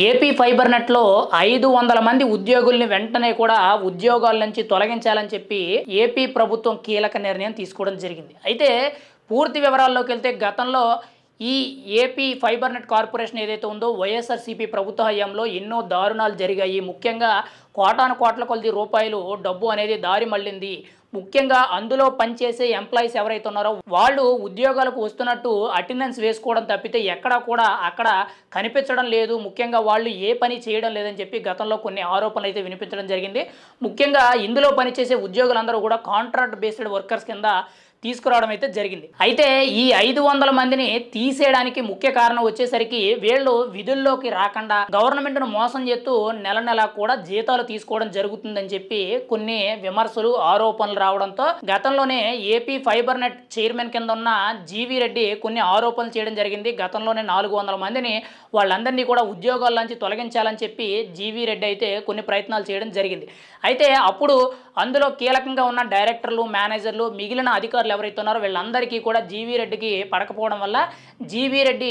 AP fibre నెట్లో 500 మంది ఉద్యోగుల్ని వెంటనే కూడా ఉద్యోగాల నుంచి తొలగించాలని చెప్పి ఏపీ ప్రభుత్వం కీలక నిర్ణయం తీసుకోవడం జరిగింది. అయితే పూర్తి వివరాల్లోకి వెళ్తే గతంలో ఈ ఏపీ ఫైబర్ నెట్ కార్పొరేషన్ ఏదైతే ఉందో వైఎస్ఆర్సీపీ ప్రభుత్వ హయాంలో ఎన్నో దారుణాలు జరిగాయి. ముఖ్యంగా కోటాను కోట్ల కొలది రూపాయలు డబ్బు అనేది దారి మళ్ళింది. ముఖ్యంగా అందులో పనిచేసే ఎంప్లాయీస్ ఎవరైతే ఉన్నారో వాళ్ళు ఉద్యోగాలకు వస్తున్నట్టు అటెండెన్స్ వేసుకోవడం తప్పితే ఎక్కడా కూడా అక్కడ కనిపించడం లేదు. ముఖ్యంగా వాళ్ళు ఏ పని చేయడం లేదని చెప్పి గతంలో కొన్ని ఆరోపణలు అయితే వినిపించడం జరిగింది. ముఖ్యంగా ఇందులో పనిచేసే ఉద్యోగులందరూ కూడా కాంట్రాక్ట్ బేస్డ్ వర్కర్స్ కింద తీసుకురావడం అయితే జరిగింది. అయితే ఈ 500 మందిని తీసేయడానికి ముఖ్య కారణం వచ్చేసరికి వీళ్ళు విధుల్లోకి రాకుండా గవర్నమెంట్ను మోసం చేస్తూ నెల నెల కూడా జీతాలు తీసుకోవడం జరుగుతుందని చెప్పి కొన్ని విమర్శలు ఆరోపణలు రావడంతో గతంలోనే ఏపీ ఫైబర్ నెట్ చైర్మన్ కింద ఉన్న జీవీ రెడ్డి కొన్ని ఆరోపణలు చేయడం జరిగింది. గతంలోనే 400 మందిని వాళ్ళందరినీ కూడా ఉద్యోగాల నుంచి తొలగించాలని చెప్పి జీవీ రెడ్డి అయితే కొన్ని ప్రయత్నాలు చేయడం జరిగింది. అయితే అప్పుడు అందులో కీలకంగా ఉన్న డైరెక్టర్లు, మేనేజర్లు, మిగిలిన అధికారులు ఎవరైతే ఉన్నారో వీళ్ళందరికీ కూడా జీవీ రెడ్డికి పడకపోవడం వల్ల GV Reddy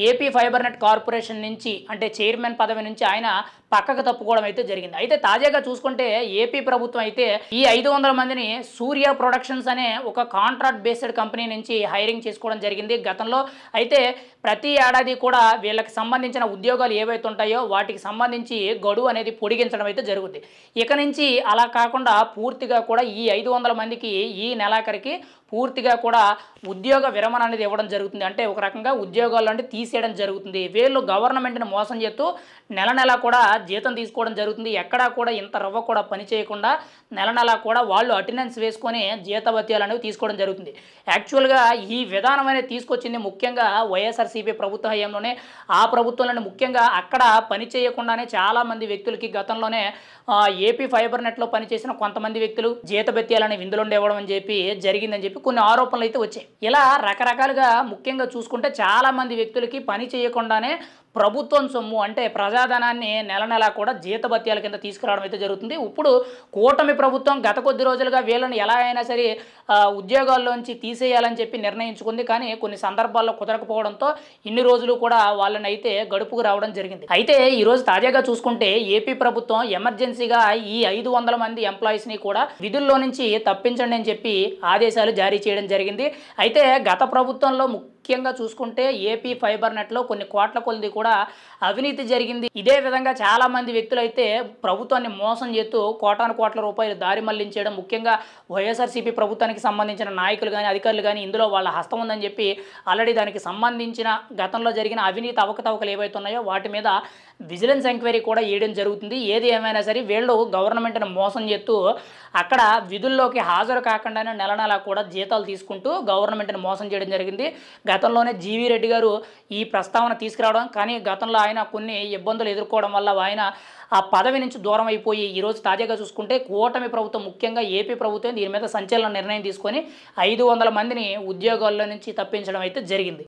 AP fibre net corporation నుంచి అంటే చైర్మన్ పదవి నుంచి ఆయన పక్కకు తప్పుకోవడం అయితే జరిగింది. అయితే తాజాగా చూసుకుంటే ఏపీ ప్రభుత్వం అయితే ఈ 500 మందిని సూర్య ప్రొడక్షన్స్ అనే ఒక కాంట్రాక్ట్ బేస్డ్ కంపెనీ నుంచి హైరింగ్ చేసుకోవడం జరిగింది గతంలో. అయితే ప్రతి ఏడాది కూడా వీళ్ళకి సంబంధించిన ఉద్యోగాలు ఏవైతే ఉంటాయో వాటికి సంబంధించి గడువు అనేది పొడిగించడం అయితే జరుగుద్ది. ఇక నుంచి అలా కాకుండా పూర్తిగా కూడా ఈ 500 మందికి ఈ నెలాఖరికి పూర్తిగా కూడా ఉద్యోగ విరమణ అనేది ఇవ్వడం జరుగుతుంది. అంటే ఒక రకంగా ఉద్యోగాల్లో అంటే తీసేయడం జరుగుతుంది. వీళ్ళు గవర్నమెంట్ని మోసం చేస్తూ నెల నెల కూడా జీతం తీసుకోవడం జరుగుతుంది. ఎక్కడా కూడా ఇంత రవ్వ కూడా పని చేయకుండా నెల నెల కూడా వాళ్ళు అటెండెన్స్ వేసుకొని జీతభత్యాలు అనేవి తీసుకోవడం జరుగుతుంది. యాక్చువల్గా ఈ విధానం అనేది తీసుకొచ్చింది ముఖ్యంగా వైఎస్ఆర్సీపీ ప్రభుత్వ హయాంలోనే. ఆ ప్రభుత్వంలోనే ముఖ్యంగా అక్కడ పని చేయకుండానే చాలామంది వ్యక్తులకి గతంలోనే ఏపీ ఫైబర్ నెట్లో పనిచేసిన కొంతమంది వ్యక్తులు జీతభత్యాలని విందులో ఇవ్వడం అని చెప్పి జరిగిందని చెప్పి కొన్ని ఆరోపణలు అయితే వచ్చాయి. ఇలా రకరకాలుగా ముఖ్యంగా చూసుకుంటే చాలామంది వ్యక్తులకి పని చేయకుండానే ప్రభుత్వం సొమ్ము అంటే ప్రజాధనాన్ని నెల నెలా కూడా జీతభత్యాల కింద తీసుకురావడం అయితే జరుగుతుంది. ఇప్పుడు కూటమి ప్రభుత్వం గత కొద్ది రోజులుగా వీళ్ళని ఎలా అయినా సరే ఉద్యోగాల్లోంచి తీసేయాలని చెప్పి నిర్ణయించుకుంది. కానీ కొన్ని సందర్భాల్లో కుదరకపోవడంతో ఇన్ని రోజులు కూడా వాళ్ళని అయితే గడుపుకు రావడం జరిగింది. అయితే ఈరోజు తాజాగా చూసుకుంటే ఏపీ ప్రభుత్వం ఎమర్జెన్సీగా ఈ 500 మంది ఎంప్లాయీస్ని కూడా విధుల్లో నుంచి తప్పించండి అని చెప్పి ఆదేశాలు జారీ చేయడం జరిగింది. అయితే గత ప్రభుత్వంలో ముఖ్యంగా చూసుకుంటే ఏపీ ఫైబర్ నెట్లో కొన్ని కోట్ల కొలది కూడా అవినీతి జరిగింది. ఇదే విధంగా చాలామంది వ్యక్తులు అయితే ప్రభుత్వాన్ని మోసం చేస్తూ కోటాను కోట్ల రూపాయలు దారి మళ్లించడం, ముఖ్యంగా వైఎస్ఆర్సీపీ ప్రభుత్వానికి సంబంధించిన నాయకులు కానీ అధికారులు కానీ ఇందులో వాళ్ళ హస్తం ఉందని చెప్పి ఆల్రెడీ దానికి సంబంధించిన గతంలో జరిగిన అవినీతి అవకతవకలు ఏవైతే ఉన్నాయో వాటి మీద విజిలెన్స్ ఎంక్వైరీ కూడా వేయడం జరుగుతుంది. ఏది ఏమైనా సరే వీళ్ళు గవర్నమెంట్ని మోసం చేస్తూ అక్కడ విధుల్లోకి హాజరు కాకుండానే నెల నెలా కూడా జీతాలు తీసుకుంటూ గవర్నమెంట్ని మోసం చేయడం జరిగింది. గతంలోనే జీవీ రెడ్డి గారు ఈ ప్రస్తావన తీసుకురావడం, కానీ గతంలో ఆయన కొన్ని ఇబ్బందులు ఎదుర్కోవడం వల్ల ఆయన ఆ పదవి నుంచి దూరం అయిపోయి ఈరోజు తాజాగా చూసుకుంటే కూటమి ప్రభుత్వం ముఖ్యంగా ఏపీ ప్రభుత్వం దీని మీద సంచలన నిర్ణయం తీసుకొని 500 మందిని ఉద్యోగాల్లో నుంచి తప్పించడం అయితే జరిగింది.